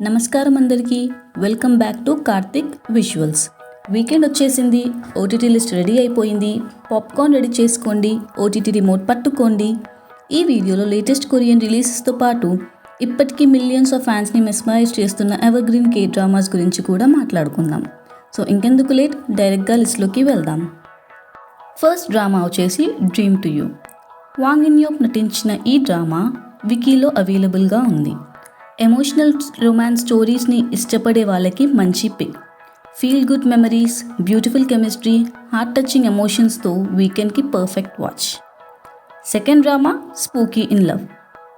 నమస్కారం అందరికీ, welcome back to Karthik visuals. Weekend వచ్చేసింది, ఓటీటీ లిస్ట్ రెడీ అయిపోయింది. పాప్కార్న్ రెడీ చేసుకోండి, ఓటీటీ రిమోట్ పట్టుకోండి. ఈ వీడియోలో లేటెస్ట్ కొరియన్ రిలీజెస్తో పాటు ఇప్పటికీ మిలియన్స్ ఆఫ్ ఫ్యాన్స్ని మెస్మరైజ్ చేస్తున్న ఎవర్ గ్రీన్ కే డ్రామాస్ గురించి కూడా మాట్లాడుకుందాం. సో ఇంకెందుకు లేట్, డైరెక్ట్గా లిస్ట్లోకి వెళ్దాం. ఫస్ట్ డ్రామా వచ్చేసి dream to you. Hwang In Youp నటించిన ఈ డ్రామా వికీలో అవైలబుల్గా ఉంది. ఎమోషనల్ రొమాన్స్ స్టోరీస్ని ఇష్టపడే వాళ్ళకి మంచి pick. Feel good memories, beautiful chemistry, heart touching ఎమోషన్స్తో వీకెండ్కి perfect watch. Second drama spooky in love.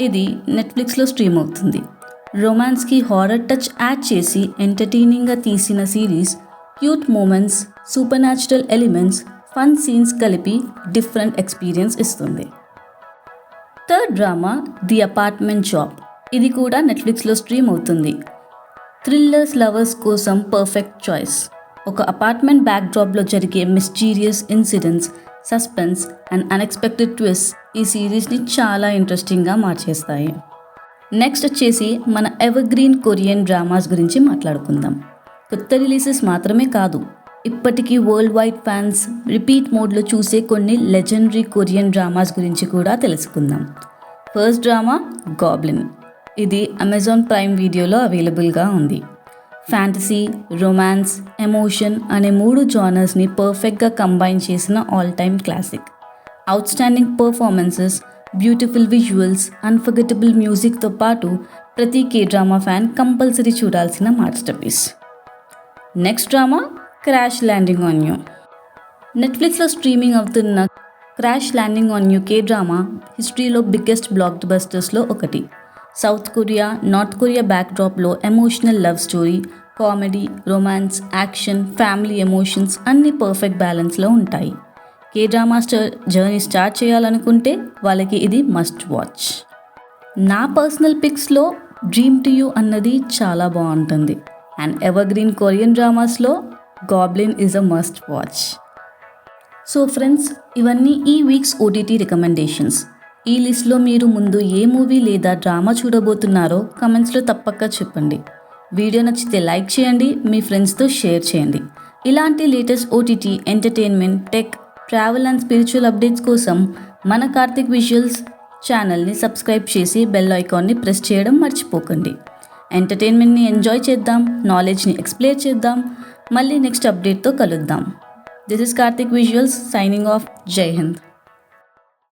ఇది నెట్ఫ్లిక్స్లో స్ట్రీమ్ అవుతుంది. రొమాన్స్కి హారర్ టచ్ యాడ్ చేసి ఎంటర్టైనింగ్గా తీసిన series. Cute moments, supernatural elements, fun scenes కలిపి డిఫరెంట్ ఎక్స్పీరియన్స్ ఇస్తుంది. Third drama the apartment job. ఇది కూడా నెట్ఫ్లిక్స్లో స్ట్రీమ్ అవుతుంది. థ్రిల్లర్స్ లవర్స్ కోసం పర్ఫెక్ట్ చాయిస్. ఒక అపార్ట్మెంట్ బ్యాక్డ్రాప్లో జరిగే mysterious incidents, suspense and unexpected twist ఈ సిరీస్ని చాలా ఇంట్రెస్టింగ్గా మార్చేస్తాయి. నెక్స్ట్ వచ్చేసి మన ఎవర్ గ్రీన్ కొరియన్ డ్రామాస్ గురించి మాట్లాడుకుందాం. కొత్త రిలీజెస్ మాత్రమే కాదు, ఇప్పటికీ వరల్డ్ వైడ్ ఫ్యాన్స్ రిపీట్ మోడ్లో చూసే కొన్ని లెజెండరీ కొరియన్ డ్రామాస్ గురించి కూడా తెలుసుకుందాం. First drama goblin. ఇది అమెజాన్ ప్రైమ్ వీడియోలో అవైలబుల్గా ఉంది. ఫ్యాంటసీ, రొమాన్స్, ఎమోషన్ అనే 3 జానర్స్ని పర్ఫెక్ట్గా కంబైన్ చేసిన all time classic. Outstanding performances, beautiful visuals, unforgettable మ్యూజిక్తో పాటు ప్రతి కే డ్రామా ఫ్యాన్ కంపల్సరీ చూడాల్సిన masterpiece. Next drama crash landing on you. నెట్ఫ్లిక్స్లో స్ట్రీమింగ్ అవుతున్న crash landing on you K drama హిస్టరీలో బిగ్గెస్ట్ బ్లాక్ బస్టర్స్లో ఒకటి. సౌత్ కొరియా, నార్త్ కొరియా బ్యాక్డ్రాప్లో emotional love story, comedy, romance, action, family emotions అన్నీ perfect బ్యాలెన్స్లో ఉంటాయి. కే డ్రామా జర్నీ స్టార్ట్ చేయాలనుకుంటే వాళ్ళకి ఇది మస్ట్ వాచ్. నా పర్సనల్ పిక్స్లో డ్రీమ్ టు యూ అన్నది చాలా బాగుంటుంది. అండ్ ఎవర్ గ్రీన్ కొరియన్ డ్రామాస్లో Goblin is a must watch. So friends, ఇవన్నీ ఈ వీక్స్ ఓటీటీ రికమెండేషన్స్. ఈ లిస్ట్లో మీరు ముందు ఏ మూవీ లేదా డ్రామా చూడబోతున్నారో కమెంట్స్లో తప్పక చెప్పండి. వీడియో నచ్చితే లైక్ చేయండి, మీ ఫ్రెండ్స్తో షేర్ చేయండి. ఇలాంటి latest OTT, entertainment, tech, travel and spiritual updates కోసం మన కార్తిక్ విజువల్స్ ఛానల్ని సబ్స్క్రైబ్ చేసి బెల్ ఐకాన్ని ప్రెస్ చేయడం మర్చిపోకండి. ఎంటర్టైన్మెంట్ని ఎంజాయ్ చేద్దాం, నాలెడ్జ్ని ఎక్స్ప్లోర్ చేద్దాం. మళ్ళీ నెక్స్ట్ అప్డేట్తో కలుద్దాం. This is Karthik visuals signing off. జై హింద్.